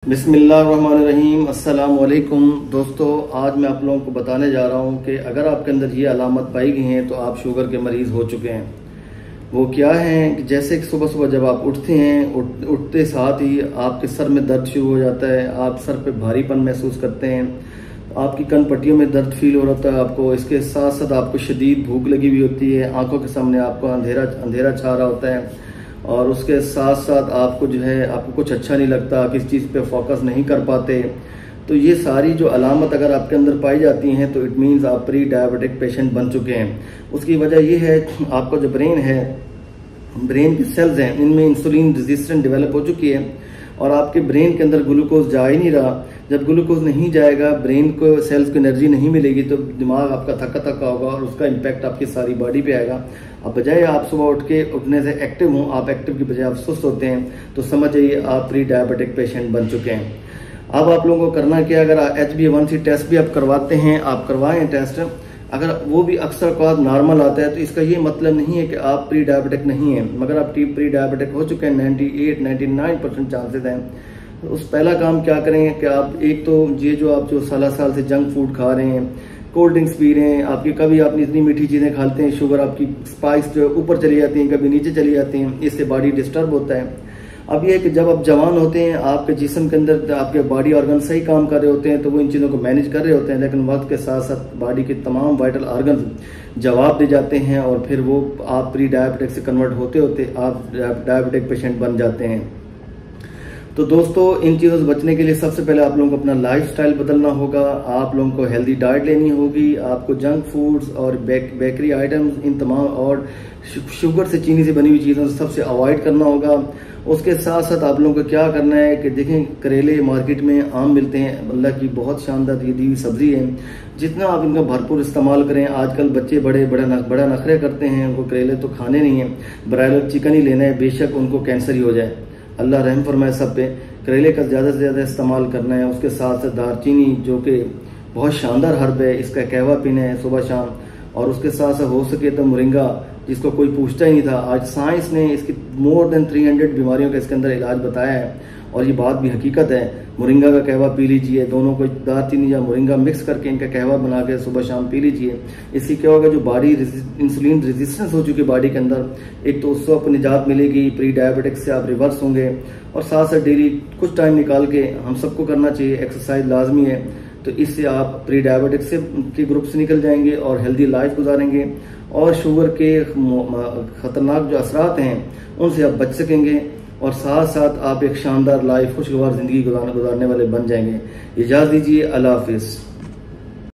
बिस्मिल्लाहिर्रहमानिर्रहीम। अस्सलाम वालेकुम दोस्तों, आज मैं आप लोगों को बताने जा रहा हूं कि अगर आपके अंदर ये अलामत पाई गई हैं तो आप शुगर के मरीज़ हो चुके हैं। वो क्या है कि जैसे कि सुबह सुबह जब आप उठते हैं, उठते साथ ही आपके सर में दर्द शुरू हो जाता है, आप सर पे भारीपन महसूस करते हैं, आपकी कन पट्टियों में दर्द फील हो रहा है आपको। इसके साथ साथ आपको शदीद भूख लगी हुई होती है, आंखों के सामने आपको अंधेरा छा रहा होता है और उसके साथ साथ आपको जो है आपको कुछ अच्छा नहीं लगता, किसी चीज़ पे फोकस नहीं कर पाते। तो ये सारी जो अलामत अगर आपके अंदर पाई जाती हैं तो इट मीन्स आप प्री डायबिटिक पेशेंट बन चुके हैं। उसकी वजह ये है आपका जो ब्रेन है, ब्रेन की सेल्स हैं, इनमें इंसुलिन रेजिस्टेंट डेवलप हो चुकी है और आपके ब्रेन के अंदर ग्लूकोज जा ही नहीं रहा। जब ग्लूकोज नहीं जाएगा, ब्रेन को सेल्स को एनर्जी नहीं मिलेगी तो दिमाग आपका थका थका होगा और उसका इम्पैक्ट आपकी सारी बॉडी पे आएगा। अब बजाय आप सुबह उठने से एक्टिव हों, आप एक्टिव की बजाय आप सुस्त होते हैं, तो समझ जाइए आप प्री डायबिटिक पेशेंट बन चुके हैं। अब आप लोगों को करना क्या, अगर HbA1c टेस्ट भी आप करवाते हैं, आप करवाएं टेस्ट, अगर वो भी अक्सर का नॉर्मल आता है तो इसका ये मतलब नहीं है कि आप प्री डायबिटिक नहीं हैं। मगर आप प्री डायबिटिक हो चुके हैं, 98-99% चांसेस हैं। तो उस पहला काम क्या करेंगे कि आप एक तो ये जो आप जो साल से जंक फूड खा रहे हैं, कोल्ड ड्रिंक्स पी रहे हैं, आपकी कभी आपने इतनी मीठी चीज़ें खाते हैं, शुगर आपकी स्पाइस जो ऊपर चली जाती हैं, कभी नीचे चली जाती हैं, इससे बॉडी डिस्टर्ब होता है। अब ये कि जब आप जवान होते हैं, आपके जिस्म के अंदर आपके बॉडी ऑर्गन सही काम कर रहे होते हैं तो वो इन चीज़ों को मैनेज कर रहे होते हैं, लेकिन वक्त के साथ साथ बॉडी के तमाम वाइटल ऑर्गन जवाब दे जाते हैं और फिर वो आप प्री डायबिटिक से कन्वर्ट होते होते आप डायबिटिक पेशेंट बन जाते हैं। तो दोस्तों, इन चीज़ों से बचने के लिए सबसे पहले आप लोगों को अपना लाइफस्टाइल बदलना होगा। आप लोगों को हेल्दी डाइट लेनी होगी, आपको जंक फूड्स और बेकरी आइटम्स, इन तमाम और शुगर से, चीनी से बनी हुई चीज़ों से सबसे अवॉइड करना होगा। उसके साथ साथ आप लोगों को क्या करना है कि देखें, करेले मार्केट में आम मिलते हैं, अल्लाह की बहुत शानदार ये दी हुई सब्जी है, जितना आप इनका भरपूर इस्तेमाल करें। आजकल बच्चे बड़ा नखरे करते हैं, उनको करेले तो खाने नहीं है, ब्रायलर चिकन ही लेना है, बेशक उनको कैंसर ही हो जाए। अल्लाह रहम फरमाए सब पे। करेले का ज़्यादा से ज़्यादा इस्तेमाल करना है। उसके साथ साथ दारचीनी जो कि बहुत शानदार हर्ब है, इसका कहवा पीना है सुबह शाम। और उसके साथ साथ हो सके तो मोरिंगा, जिसको कोई पूछता ही नहीं था, आज साइंस ने इसकी मोर देन 300 बीमारियों का इसके अंदर इलाज बताया है और ये बात भी हकीकत है। मोरिंगा का कहवा पी लीजिए, दोनों को दारचीनी या मोरिंगा मिक्स करके इनका कहवा बना के सुबह शाम पी लीजिए। इससे क्या होगा, जो बॉडी इंसुलिन रेजिस्टेंस हो चुकी है बॉडी के अंदर, एक तो उससे आपको निजात मिलेगी, प्री डायबिटिक से आप रिवर्स होंगे। और साथ साथ डेली कुछ टाइम निकाल के हम सबको करना चाहिए, एक्सरसाइज लाजमी है, तो इससे आप प्री डायबिटिक से के ग्रुप से निकल जाएंगे और हेल्दी लाइफ गुजारेंगे और शुगर के खतरनाक जो असरात हैं उनसे आप बच सकेंगे और साथ साथ आप एक शानदार लाइफ, खुशगवार जिंदगी गुजारने वाले बन जाएंगे। इजाज़त दीजिए, अल्लाह हाफिज़।